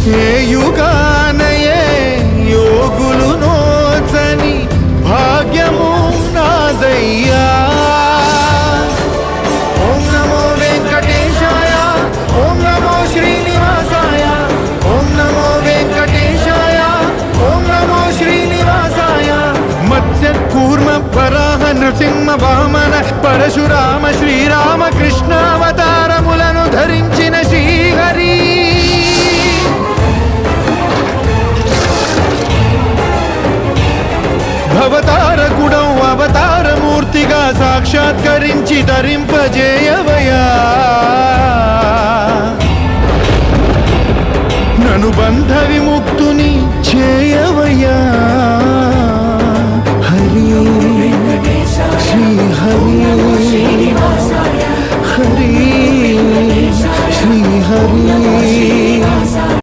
ఏ యుగానయే యోగులు నోచని భాగ్యము నాదయ్యా. ఓం నమో వెంకటేశాయ, ఓం నమో శ్రీనివాసాయ, ఓం నమో వెంకటేశాయ, ఓం నమో శ్రీనివాసాయ. మత్స్య కూర్మ వరాహ నృసింహ వామన పరశురామ శ్రీరామ కృష్ణావతారములను ధరించిన శ్రీహరి. భవతారకుడం అవతారమూర్తిగా సాక్షాత్కరించి ధరింపజేయవయా. నను బంధ విముక్తుని